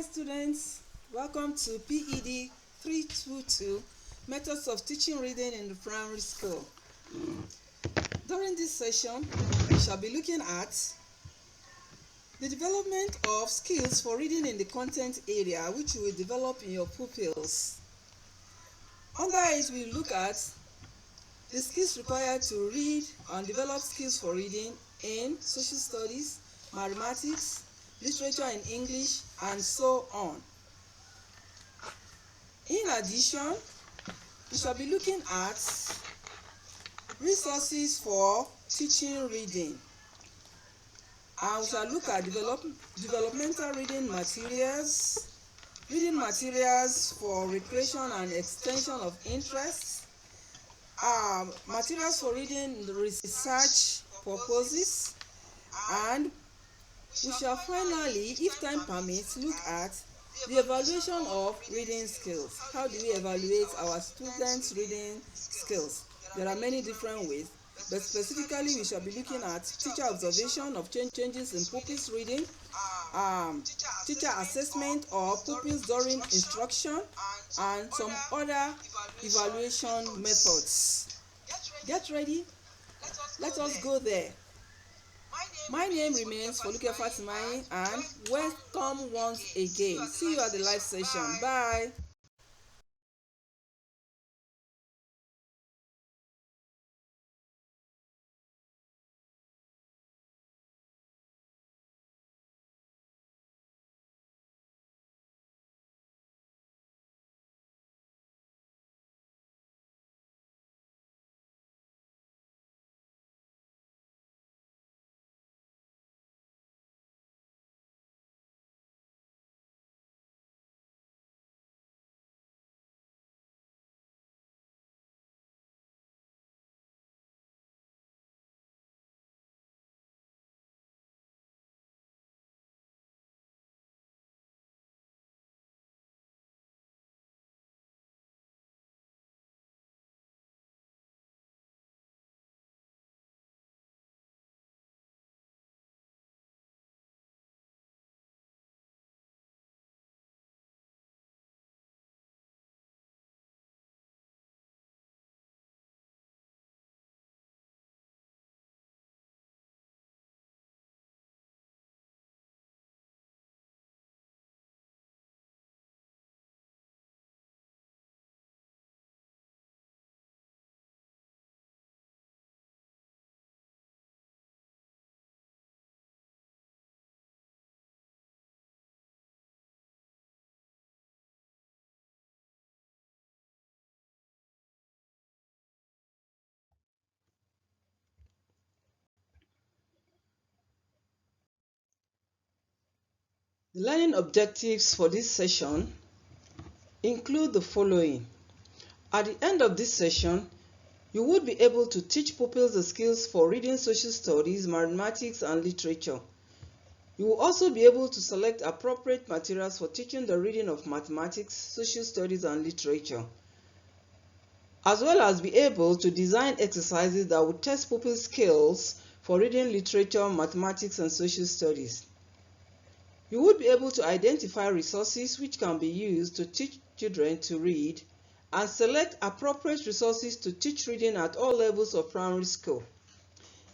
students, welcome to PED 322 Methods of Teaching Reading in the Primary School. During this session, we shall be looking at the development of skills for reading in the content area, which you will develop in your pupils. Under it, we look at the skills required to read and develop skills for reading in social studies, mathematics, literature in English, and so on. In addition, we shall be looking at resources for teaching reading. And we shall look at developmental reading materials for recreation and extension of interests, materials for reading research purposes, and we shall finally, if time permits, look at the evaluation of reading skills. How do we evaluate our students' reading skills? There are many different ways, but specifically we shall be looking at teacher observation of changes in pupils' reading, teacher assessment of pupils during instruction, and some other evaluation methods. Get ready. Let us go there. My name remains Foluke Fatimai, and welcome once again. See you at the live session. Bye. The learning objectives for this session include the following. At the end of this session, you would be able to teach pupils the skills for reading social studies, mathematics, and literature. You will also be able to select appropriate materials for teaching the reading of mathematics, social studies, and literature, as well as be able to design exercises that will test pupils' skills for reading literature, mathematics, and social studies. You would be able to identify resources which can be used to teach children to read and select appropriate resources to teach reading at all levels of primary school.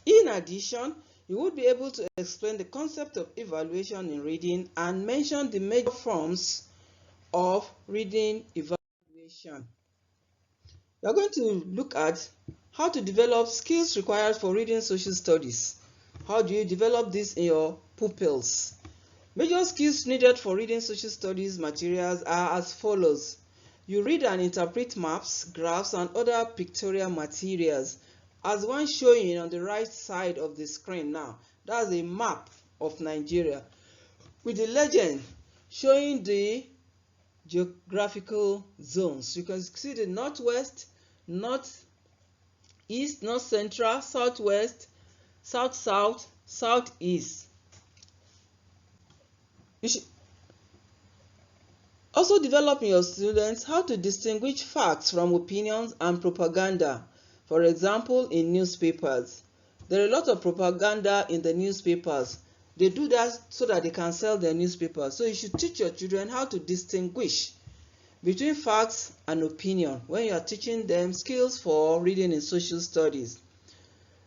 In addition, you would be able to explain the concept of evaluation in reading and mention the major forms of reading evaluation. We are going to look at how to develop skills required for reading social studies. How do you develop this in your pupils? Major skills needed for reading social studies materials are as follows. You read and interpret maps, graphs, and other pictorial materials, as one showing on the right side of the screen now. That's a map of Nigeria with the legend showing the geographical zones. You can see the northwest, northeast, north central, southwest, south-south, southeast. You should also develop in your students how to distinguish facts from opinions and propaganda. For example, in newspapers. There are a lot of propaganda in the newspapers. They do that so that they can sell their newspaper. So you should teach your children how to distinguish between facts and opinion when you are teaching them skills for reading in social studies.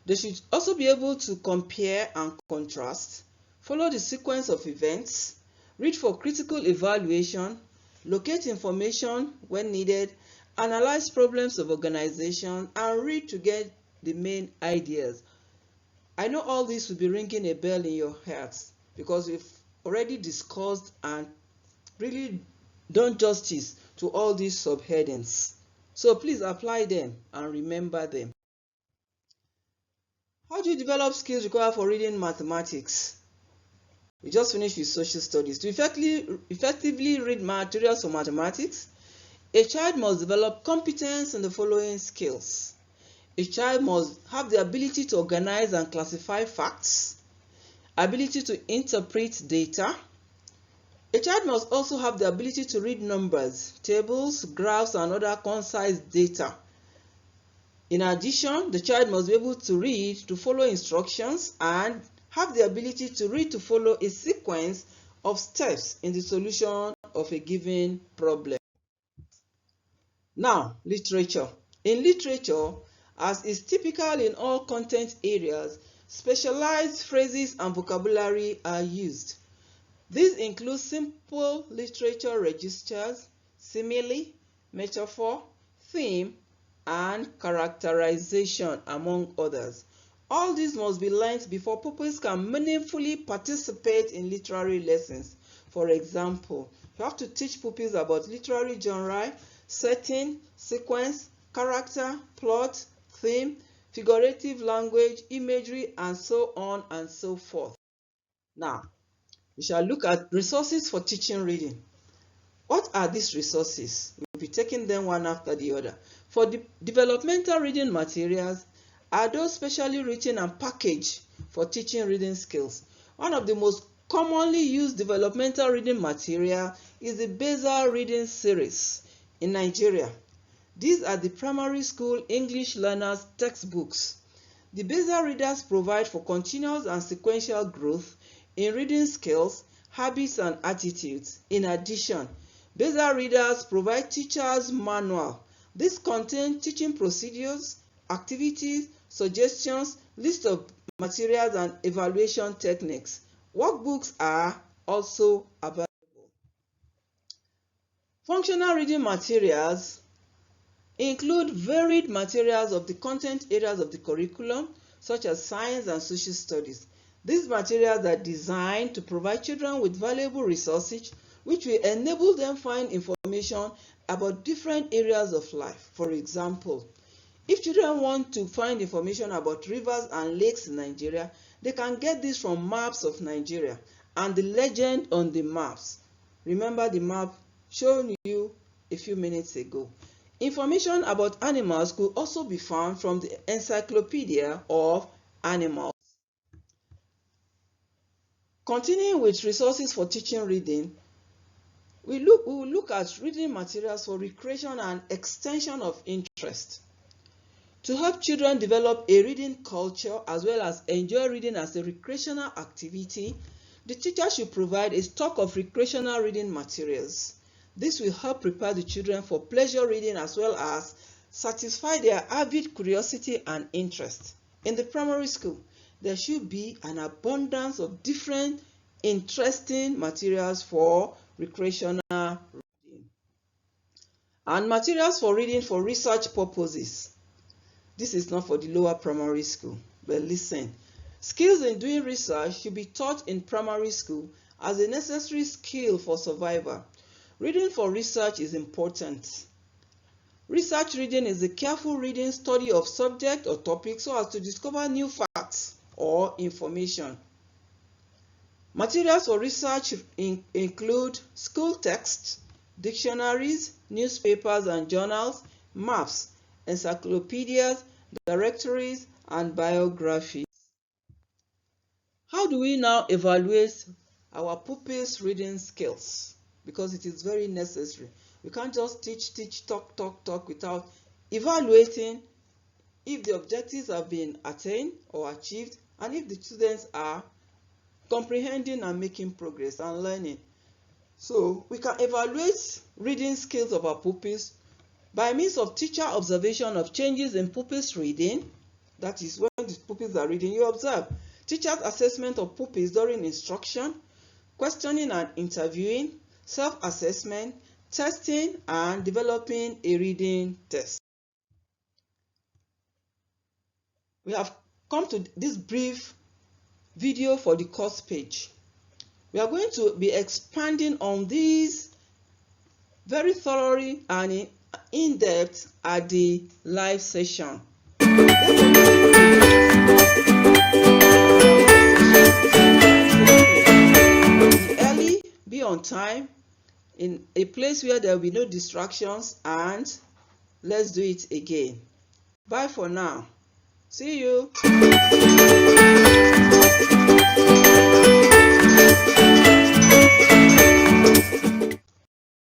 They should also be able to compare and contrast, follow the sequence of events, read for critical evaluation, locate information when needed, analyze problems of organization, and read to get the main ideas. I know all this will be ringing a bell in your hearts because we've already discussed and really done justice to all these subheadings. So please apply them and remember them. How do you develop skills required for reading mathematics? We just finished with social studies. To effectively read materials for mathematics, a child must develop competence in the following skills. A child must have the ability to organize and classify facts, ability to interpret data. A child must also have the ability to read numbers, tables, graphs, and other concise data. In addition, the child must be able to read to follow instructions and have the ability to read to follow a sequence of steps in the solution of a given problem. Now, literature. In literature, as is typical in all content areas, specialized phrases and vocabulary are used. These include simple literature registers, simile, metaphor, theme, and characterization, among others. All these must be learnt before pupils can meaningfully participate in literary lessons. For example, you have to teach pupils about literary genre, setting, sequence, character, plot, theme, figurative language, imagery, and so on and so forth. Now, we shall look at resources for teaching reading. What are these resources? We'll be taking them one after the other. For the developmental reading materials are those specially written and packaged for teaching reading skills. One of the most commonly used developmental reading material is the Basal Reading Series in Nigeria. These are the primary school English learners' textbooks. The Basal readers provide for continuous and sequential growth in reading skills, habits, and attitudes. In addition, Basal readers provide teachers' manual. This contains teaching procedures, activities, suggestions, list of materials, and evaluation techniques. Workbooks are also available. Functional reading materials include varied materials of the content areas of the curriculum, such as science and social studies. These materials are designed to provide children with valuable resources which will enable them find information about different areas of life. For example, if children want to find information about rivers and lakes in Nigeria, they can get this from maps of Nigeria and the legend on the maps. Remember the map shown you a few minutes ago. Information about animals could also be found from the Encyclopedia of Animals. Continuing with resources for teaching reading, we will look at reading materials for recreation and extension of interest. To help children develop a reading culture as well as enjoy reading as a recreational activity, the teacher should provide a stock of recreational reading materials. This will help prepare the children for pleasure reading as well as satisfy their avid curiosity and interest. In the primary school, there should be an abundance of different interesting materials for recreational reading. And materials for reading for research purposes. This is not for the lower primary school, but listen. Skills in doing research should be taught in primary school as a necessary skill for survival. Reading for research is important. Research reading is a careful reading study of subject or topic so as to discover new facts or information. Materials for research include school texts, dictionaries, newspapers and journals, maps, encyclopedias, directories, and biographies. How do we now evaluate our pupils' reading skills? Because it is very necessary. We can't just teach, talk without evaluating if the objectives have been attained or achieved and if the students are comprehending and making progress and learning. So we can evaluate reading skills of our pupils by means of teacher observation of changes in pupils' reading. That is, when the pupils are reading, you observe. Teachers' assessment of pupils during instruction, questioning and interviewing, self-assessment, testing, and developing a reading test. We have come to this brief video for the course page. We are going to be expanding on these very thoroughly and in-depth at the live session. Be early, be on time, in a place where there will be no distractions, and let's do it again. Bye for now. See you.